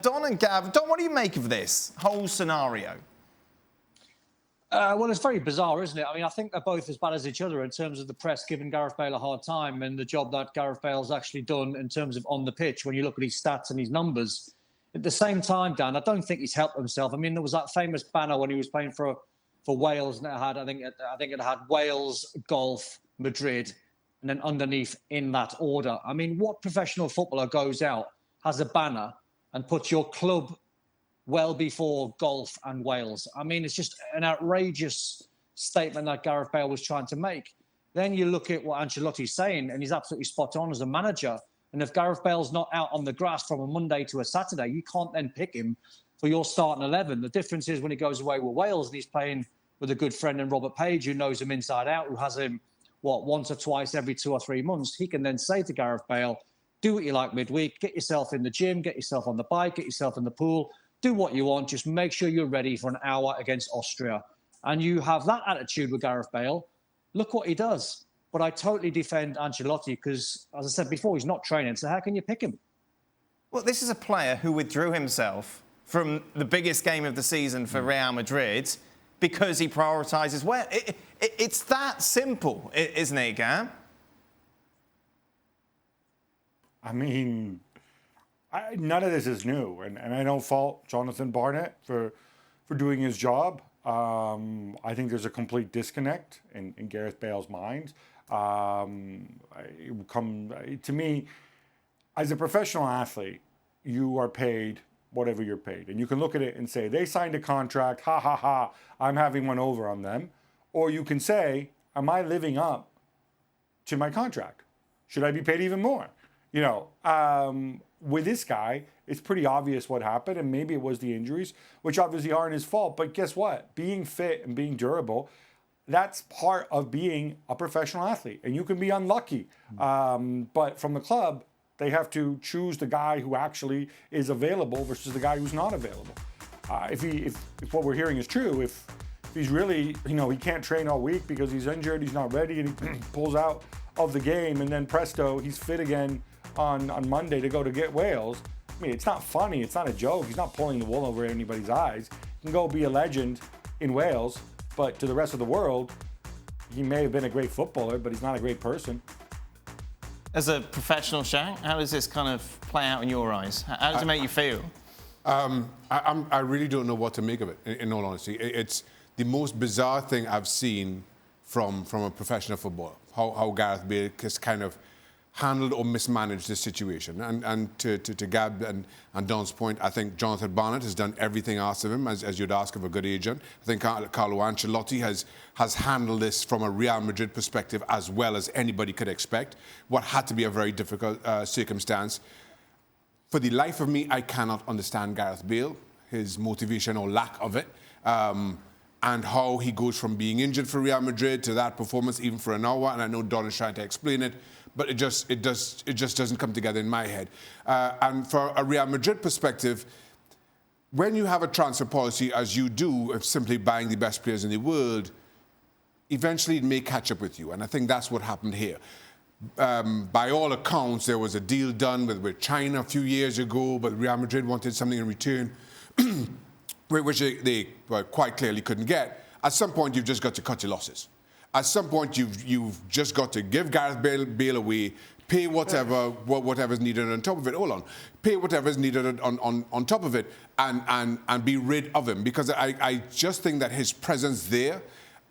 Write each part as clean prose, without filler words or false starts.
Don and Gab, Don, what do you make of this whole scenario? Well, it's very bizarre, isn't it? I mean, I think they're both as bad as each other in terms of the press giving Gareth Bale a hard time and the job that Gareth Bale's actually done in terms of on the pitch when you look at his stats and his numbers. At the same time, Dan, I don't think he's helped himself. I mean, there was that famous banner when he was playing for Wales, and it had, I think it had Wales, golf, Madrid, and then underneath in that order. I mean, what professional footballer goes out, has a banner, and puts your club well before golf and Wales? I mean, it's just an outrageous statement that Gareth Bale was trying to make. Then you look at what Ancelotti's saying, and he's absolutely spot on as a manager. And if Gareth Bale's not out on the grass from a Monday to a Saturday, you can't then pick him for your starting 11. The difference is when he goes away with Wales and he's playing with a good friend in Robert Page, who knows him inside out, who has him, once or twice every 2 or 3 months, he can then say to Gareth Bale, do what you like midweek, get yourself in the gym, get yourself on the bike, get yourself in the pool, do what you want, just make sure you're ready for an hour against Austria. And you have that attitude with Gareth Bale. Look what he does. But I totally defend Ancelotti because, as I said before, he's not training. So how can you pick him? Well, this is a player who withdrew himself from the biggest game of the season for Real Madrid because he prioritises well. It's that simple, isn't it, Gab? I mean, none of this is new. And I don't fault Jonathan Barnett for doing his job. I think there's a complete disconnect in Gareth Bale's mind. To me, as a professional athlete, you are paid whatever you're paid. And you can look at it and say, they signed a contract, ha, ha, ha, I'm having one over on them. Or you can say, am I living up to my contract? Should I be paid even more? You know, with this guy, it's pretty obvious what happened, and maybe it was the injuries, which obviously aren't his fault. But guess what? Being fit and being durable, that's part of being a professional athlete. And you can be unlucky. But from the club, they have to choose the guy who actually is available versus the guy who's not available. If what we're hearing is true, if he's really, he can't train all week because he's injured, he's not ready, and he pulls out of the game, and then presto, he's fit again on Monday to go to get Wales. I mean, it's not funny. It's not a joke. He's not pulling the wool over anybody's eyes. He can go be a legend in Wales, but to the rest of the world, he may have been a great footballer, but he's not a great person. As a professional, Shaq, how does this kind of play out in your eyes? How does it make you feel? I really don't know what to make of it, in all honesty. It's the most bizarre thing I've seen from a professional footballer, how Gareth Bale has kind of handled or mismanaged this situation. And to Gab and Don's point, I think Jonathan Barnett has done everything asked of him, as you'd ask of a good agent. I think Carlo Ancelotti has handled this from a Real Madrid perspective as well as anybody could expect. What had to be a very difficult circumstance. For the life of me, I cannot understand Gareth Bale, his motivation or lack of it, and how he goes from being injured for Real Madrid to that performance even for an hour. And I know Don is trying to explain it, but it just doesn't come together in my head. And for a Real Madrid perspective, when you have a transfer policy, as you do, of simply buying the best players in the world, eventually it may catch up with you. And I think that's what happened here. By all accounts, there was a deal done with China a few years ago, but Real Madrid wanted something in return, which they quite clearly couldn't get. At some point, you've just got to cut your losses. At some point, you've just got to give Gareth Bale away, pay whatever's needed on top of it. Hold on. Pay whatever's needed on top of it and be rid of him. Because I just think that his presence there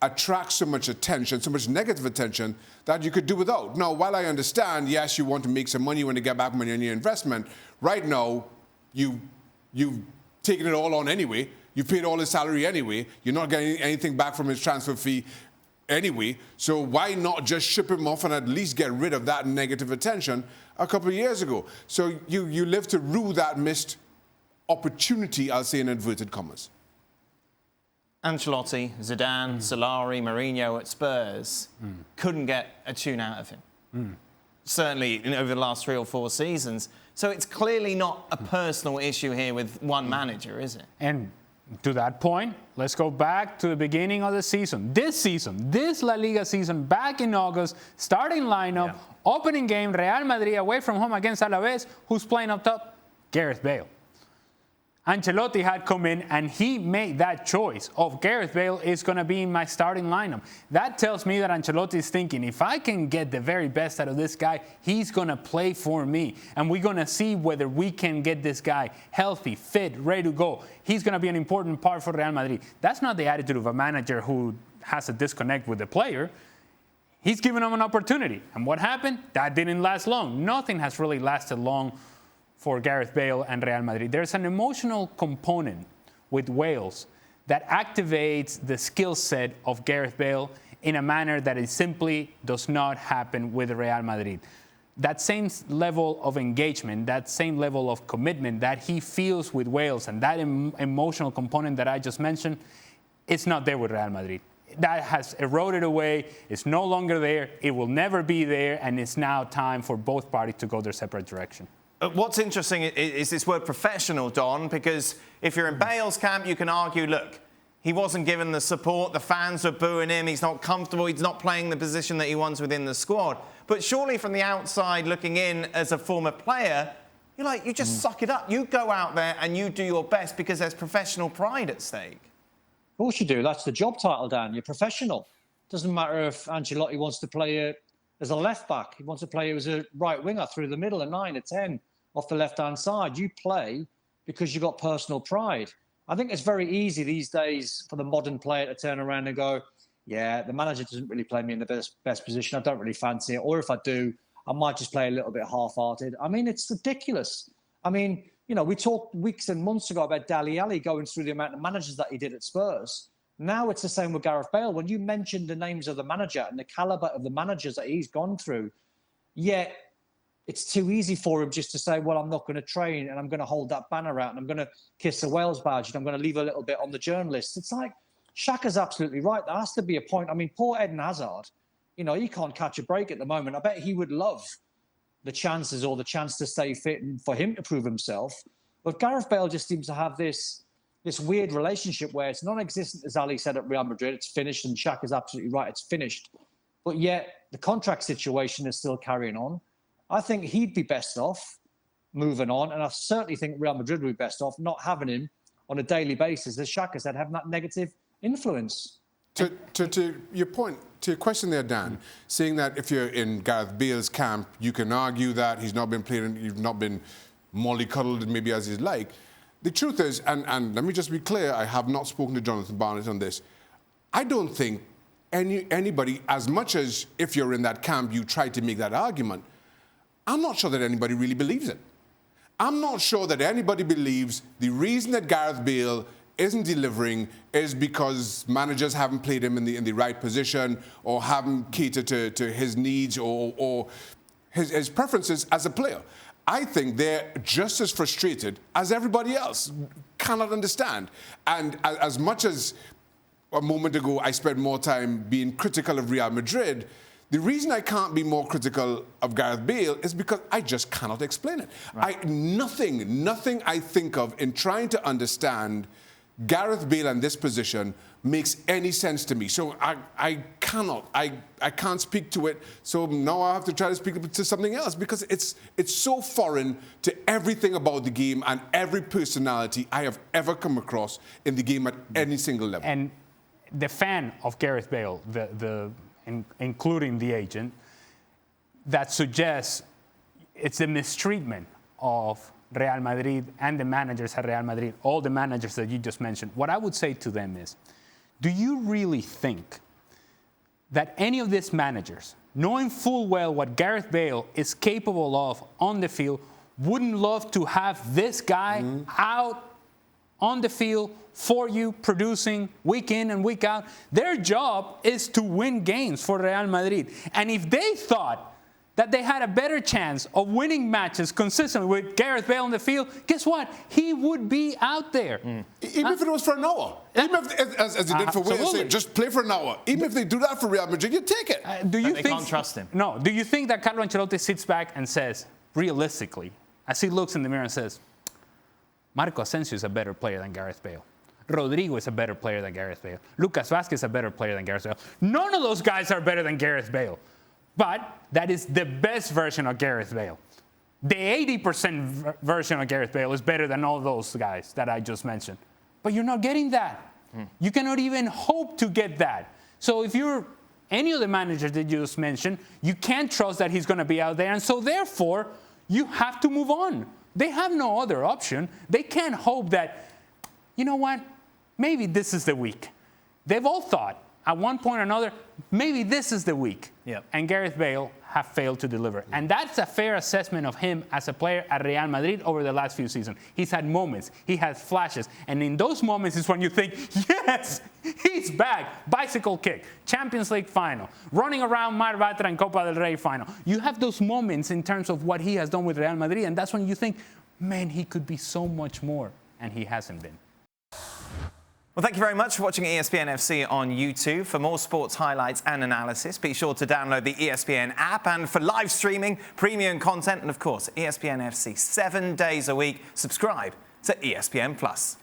attracts so much attention, so much negative attention, that you could do without. Now, while I understand, yes, you want to make some money when you get back money on your investment, right now, you've taken it all on anyway. You've paid all his salary anyway. You're not getting anything back from his transfer fee anyway, so why not just ship him off and at least get rid of that negative attention a couple of years ago? So you live to rue that missed opportunity, I'll say in inverted commas. Ancelotti, Zidane, Solari, Mourinho at Spurs couldn't get a tune out of him. Certainly over the last 3 or 4 seasons. So it's clearly not a personal issue here with one manager, is it? And to that point, let's go back to the beginning of the season. This La Liga season, back in August, starting lineup, opening game, Real Madrid away from home against Alaves. Who's playing up top? Gareth Bale. Ancelotti had come in and he made that choice of Gareth Bale is going to be in my starting lineup. That tells me that Ancelotti is thinking, if I can get the very best out of this guy, he's going to play for me. And we're going to see whether we can get this guy healthy, fit, ready to go. He's going to be an important part for Real Madrid. That's not the attitude of a manager who has a disconnect with the player. He's given him an opportunity. And what happened? That didn't last long. Nothing has really lasted long for Gareth Bale and Real Madrid. There's an emotional component with Wales that activates the skill set of Gareth Bale in a manner that it simply does not happen with Real Madrid. That same level of engagement, that same level of commitment that he feels with Wales and that emotional component that I just mentioned, it's not there with Real Madrid. That has eroded away. It's no longer there. It will never be there. And it's now time for both parties to go their separate direction. What's interesting is this word professional, Don, because if you're in Bale's camp, you can argue, look, he wasn't given the support, the fans were booing him, he's not comfortable, he's not playing the position that he wants within the squad. But surely from the outside looking in as a former player, you're like, you just suck it up. You go out there and you do your best because there's professional pride at stake. Of course you do. That's the job title, Dan. You're professional. Doesn't matter if Ancelotti wants to play as a left-back. He wants to play as a right winger through the middle, a 9, a 10. Off the left-hand side. You play because you've got personal pride. I think it's very easy these days for the modern player to turn around and go, yeah, the manager doesn't really play me in the best position. I don't really fancy it. Or if I do, I might just play a little bit half-hearted. I mean, it's ridiculous. I mean, you know, we talked weeks and months ago about Dele Alli going through the amount of managers that he did at Spurs. Now it's the same with Gareth Bale. When you mention the names of the manager and the calibre of the managers that he's gone through, yet it's too easy for him just to say, well, I'm not going to train and I'm going to hold that banner out and I'm going to kiss the Wales badge and I'm going to leave a little bit on the journalists. It's like, Shaka's absolutely right. There has to be a point. I mean, poor Eden Hazard, you know, he can't catch a break at the moment. I bet he would love the chances or the chance to stay fit and for him to prove himself. But Gareth Bale just seems to have this weird relationship where it's non-existent, as Ali said at Real Madrid. It's finished, and Shaka's absolutely right. It's finished. But yet the contract situation is still carrying on. I think he'd be best off moving on, and I certainly think Real Madrid would be best off not having him on a daily basis, as Shaka said, having that negative influence. To your point, to your question there, Dan, saying that if you're in Gareth Bale's camp, you can argue that he's not been playing, you've not been mollycoddled maybe as he'd like. The truth is, and let me just be clear, I have not spoken to Jonathan Barnett on this. I don't think anybody, as much as if you're in that camp, you try to make that argument, I'm not sure that anybody really believes it. I'm not sure that anybody believes the reason that Gareth Bale isn't delivering is because managers haven't played him in the right position or haven't catered to his needs or his preferences as a player. I think they're just as frustrated as everybody else. Cannot understand. And as much as a moment ago I spent more time being critical of Real Madrid, the reason I can't be more critical of Gareth Bale is because I just cannot explain it. Right. Nothing I think of in trying to understand Gareth Bale and this position makes any sense to me. So I can't speak to it. So now I have to try to speak to something else because it's so foreign to everything about the game and every personality I have ever come across in the game at any single level. And the fan of Gareth Bale, including the agent, that suggests it's a mistreatment of Real Madrid and the managers at Real Madrid, all the managers that you just mentioned. What I would say to them is, do you really think that any of these managers, knowing full well what Gareth Bale is capable of on the field, wouldn't love to have this guy out on the field for you, producing week in and week out? Their job is to win games for Real Madrid. And if they thought that they had a better chance of winning matches consistently with Gareth Bale on the field, guess what? He would be out there. Even if it was for an hour. Even if, as they did for Wales, just play for an hour. Even if they do that for Real Madrid, you take it. They can't trust him. No. Do you think that Carlo Ancelotti sits back and says, realistically, as he looks in the mirror and says, Marco Asensio is a better player than Gareth Bale. Rodrigo is a better player than Gareth Bale. Lucas Vázquez is a better player than Gareth Bale. None of those guys are better than Gareth Bale. But that is the best version of Gareth Bale. The 80% version of Gareth Bale is better than all those guys that I just mentioned. But you're not getting that. You cannot even hope to get that. So if you're any of the managers that you just mentioned, you can't trust that he's going to be out there. And so therefore, you have to move on. They have no other option. They can't hope that, you know what, maybe this is the week. They've all thought at one point or another, maybe this is the week. Yep. And Gareth Bale have failed to deliver. And that's a fair assessment of him as a player at Real Madrid over the last few seasons. He's had moments. He has flashes. And in those moments is when you think, yes, he's back. Bicycle kick, Champions League final, running around Mar Batra and Copa del Rey final. You have those moments in terms of what he has done with Real Madrid. And that's when you think, man, he could be so much more. And he hasn't been. Well, thank you very much for watching ESPN FC on YouTube. For more sports highlights and analysis, be sure to download the ESPN app. And for live streaming, premium content, and of course, ESPN FC 7 days a week, subscribe to ESPN+.